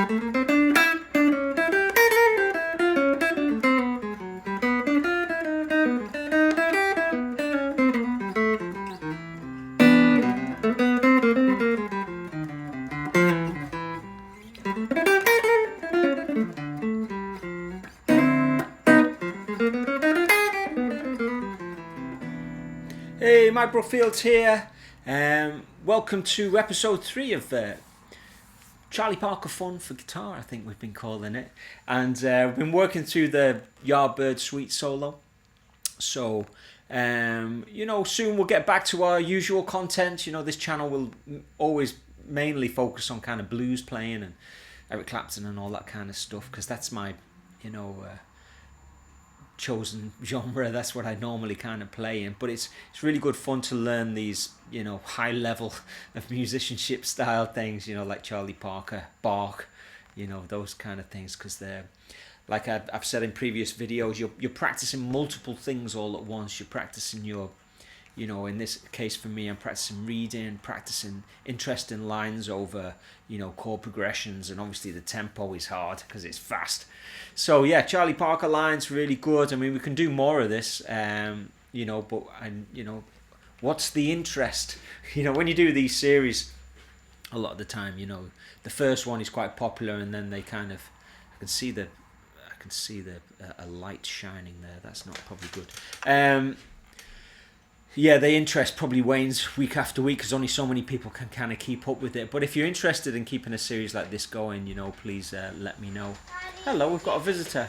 Hey, Mike Brookfield here. Welcome to episode 3 of Charlie Parker Fun for Guitar, I think we've been calling it. And we've been working through the Yardbird Suite solo. So, soon we'll get back to our usual content. This channel will always mainly focus on kind of blues playing and Eric Clapton and all that kind of stuff, because that's my, chosen genre. That's what I normally kind of play in, but it's really good fun to learn these high level of musicianship style things, like Charlie Parker, Bach, those kind of things, because they're, like I've said in previous videos, you're practicing multiple things all at once. You're practicing your, in this case for me, I'm practicing reading, practicing interesting lines over, chord progressions, and obviously the tempo is hard because it's fast. So yeah, Charlie Parker lines, really good. I mean, we can do more of this, what's the interest? When you do these series, a lot of the time, the first one is quite popular, and then they kind of, I can see a light shining there. That's not probably good. Yeah, the interest probably wanes week after week because only so many people can kind of keep up with it. But if you're interested in keeping a series like this going, please let me know. Hello, we've got a visitor.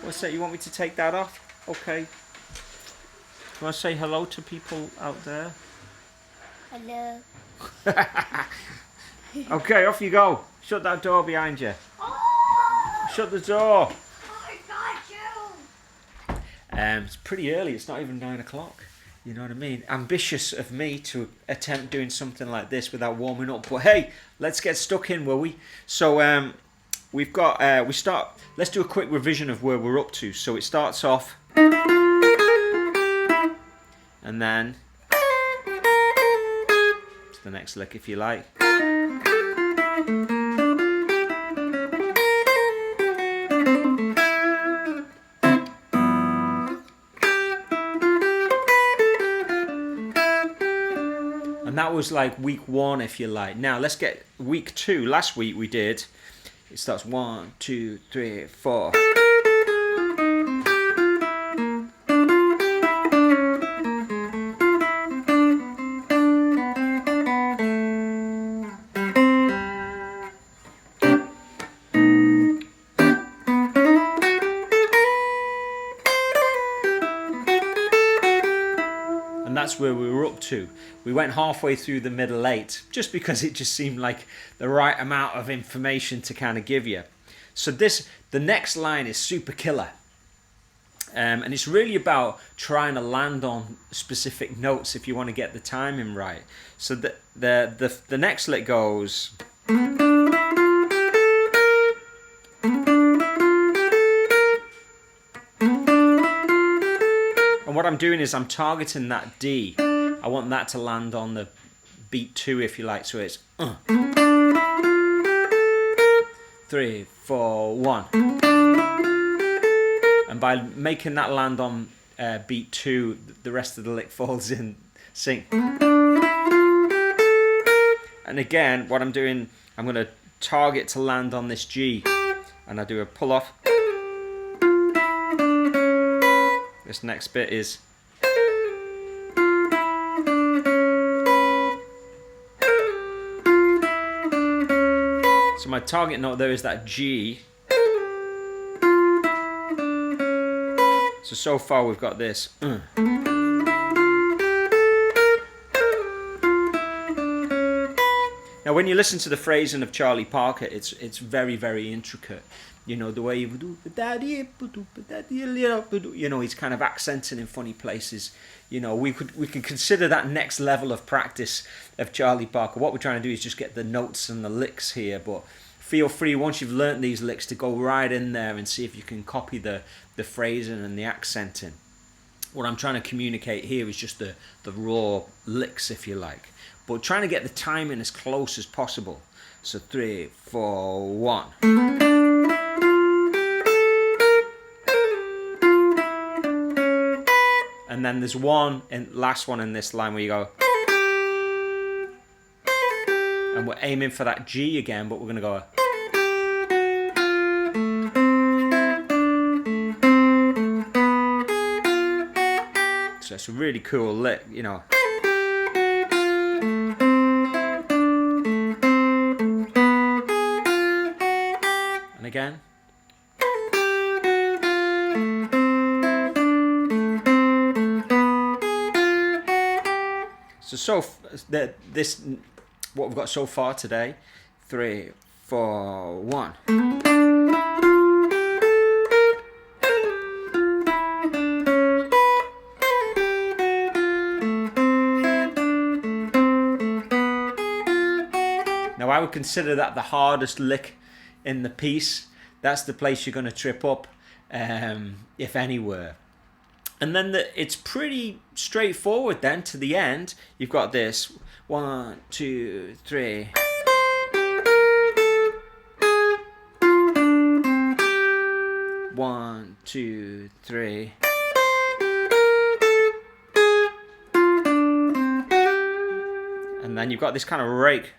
What's that? You want me to take that off? Okay. You want to say hello to people out there? Hello. Okay, off you go. Shut that door behind you. Oh! Shut the door. I got you. It's pretty early. It's not even 9 o'clock. You know what I mean? Ambitious of me to attempt doing something like this without warming up. But hey, let's get stuck in, will we? So we've got, let's do a quick revision of where we're up to. So it starts off, and then it's the next lick if you like. That was like week 1, if you like. Now let's get week 2. Last week we did, it starts 1, 2, 3, 4. That's where we were up to. We went halfway through the middle 8 just because it just seemed like the right amount of information to kind of give you. So the next line is super killer, and it's really about trying to land on specific notes if you want to get the timing right. So the next lick goes. And what I'm doing is I'm targeting that D. I want that to land on the beat 2, if you like. So it's 3, 4, 1. And by making that land on beat 2, the rest of the lick falls in sync. And again, what I'm doing, I'm going to target to land on this G. And I do a pull off. This next bit is. So my target note there is that G. So far we've got this. Now when you listen to the phrasing of Charlie Parker, it's very, very intricate. The way you do, he's kind of accenting in funny places. We can consider that next level of practice of Charlie Parker. What we're trying to do is just get the notes and the licks here, but feel free, once you've learnt these licks, to go right in there and see if you can copy the phrasing and the accenting. What I'm trying to communicate here is just the raw licks, if you like, but trying to get the timing as close as possible. So 3, 4, 1. And then there's one and last one in this line where you go, and we're aiming for that G again, but we're gonna go. So it's a really cool lick, you know. And again. So this what we've got so far today. 3, 4, 1. Now I would consider that the hardest lick in the piece. That's the place you're going to trip up, if anywhere. And then it's pretty straightforward then to the end. You've got this 1, 2, 3. One, two, three. And then you've got this kind of rake.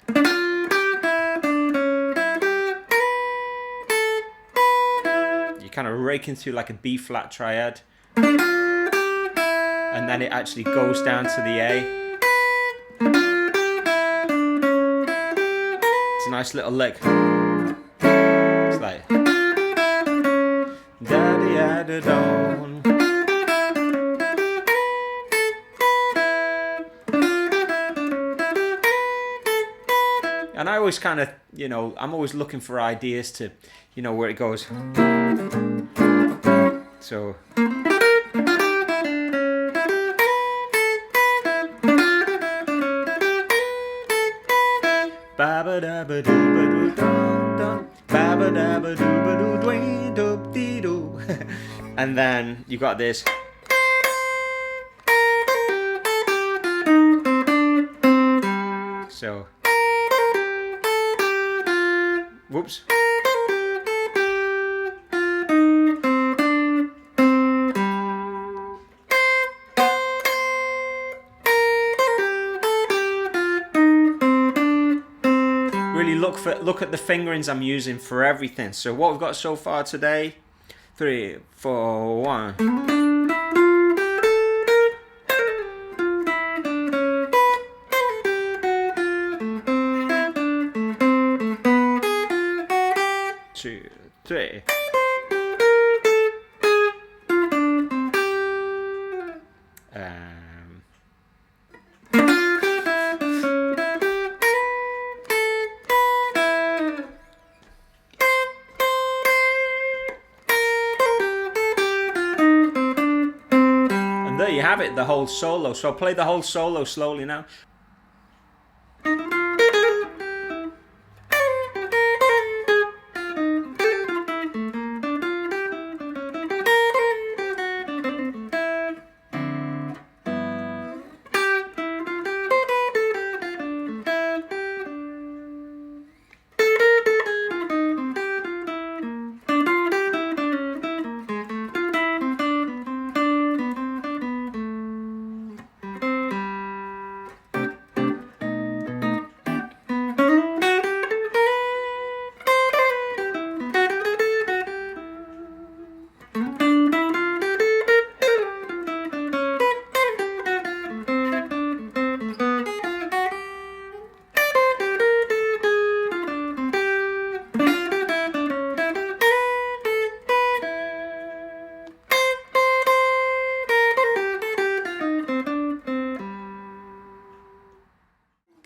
You're kind of raking through like a B flat triad. And then it actually goes down to the A. It's a nice little lick. It's like da-da-da-da-don. And I always kind of, you know, I'm always looking for ideas to, you know, where it goes. So and then you got this. So whoops. Really look at the fingerings I'm using for everything. So what we've got so far today, 3, 4, 1. Two, three. And there you have it, the whole solo. So I'll play the whole solo slowly now.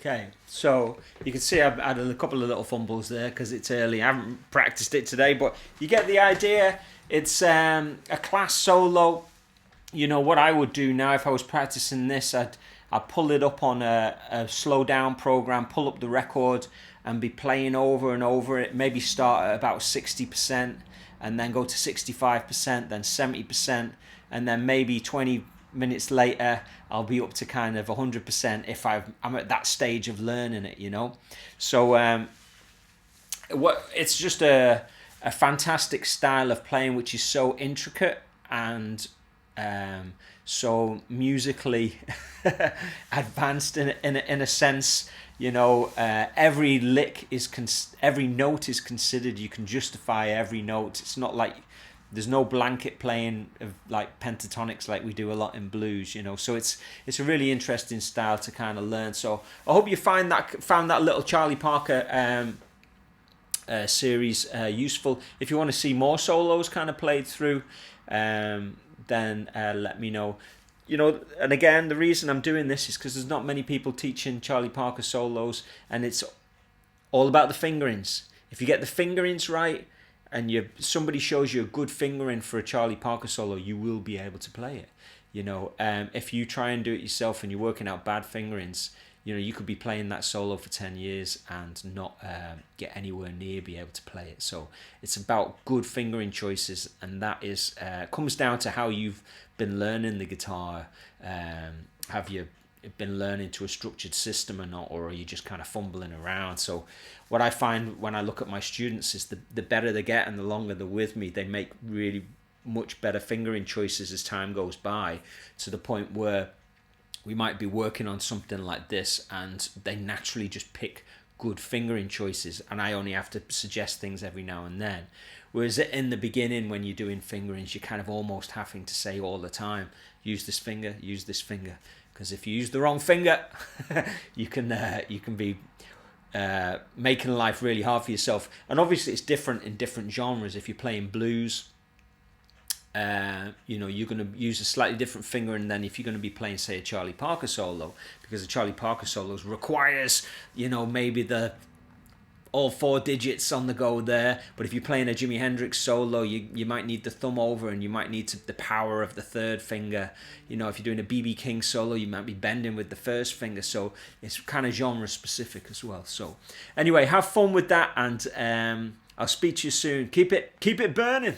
Okay, so you can see I've added a couple of little fumbles there because it's early. I haven't practiced it today, but you get the idea. It's a class solo. You know what I would do now if I was practicing this, I'd pull it up on a slow down program, pull up the record and be playing over and over it. Maybe start at about 60% and then go to 65%, then 70%, and then maybe 20 minutes later I'll be up to kind of 100% if I'm at that stage of learning it, you know. So it's just a fantastic style of playing, which is so intricate and so musically advanced in a sense. Every lick is every note is considered. You can justify every note. It's not like there's no blanket playing of like pentatonics like we do a lot in blues. So it's a really interesting style to kind of learn. So I hope you found that little Charlie Parker series useful. If you want to see more solos kind of played through, then let me know. And again, the reason I'm doing this is because there's not many people teaching Charlie Parker solos, and it's all about the fingerings. If you get the fingerings right, and somebody shows you a good fingering for a Charlie Parker solo, you will be able to play it. If you try and do it yourself and you're working out bad fingerings, you could be playing that solo for 10 years and not get anywhere near be able to play it. So it's about good fingering choices, and that is comes down to how you've been learning the guitar. Have you been learning to a structured system or not, or are you just kind of fumbling around? So what I find when I look at my students is the better they get and the longer they're with me, they make really much better fingering choices as time goes by, to the point where we might be working on something like this and they naturally just pick good fingering choices, and I only have to suggest things every now and then. Whereas in the beginning, when you're doing fingerings, you're kind of almost having to say all the time, use this finger, because if you use the wrong finger, you can be making life really hard for yourself. And obviously it's different in different genres. If you're playing blues, you're going to use a slightly different finger, and then if you're going to be playing, say, a Charlie Parker solo, because the Charlie Parker solos requires maybe all 4 digits on the go there. But if you're playing a Jimi Hendrix solo, you might need the thumb over, and you might need the power of the 3rd finger. If you're doing a BB King solo, you might be bending with the 1st finger. So it's kind of genre specific as well. So anyway, have fun with that, and I'll speak to you soon. Keep it burning.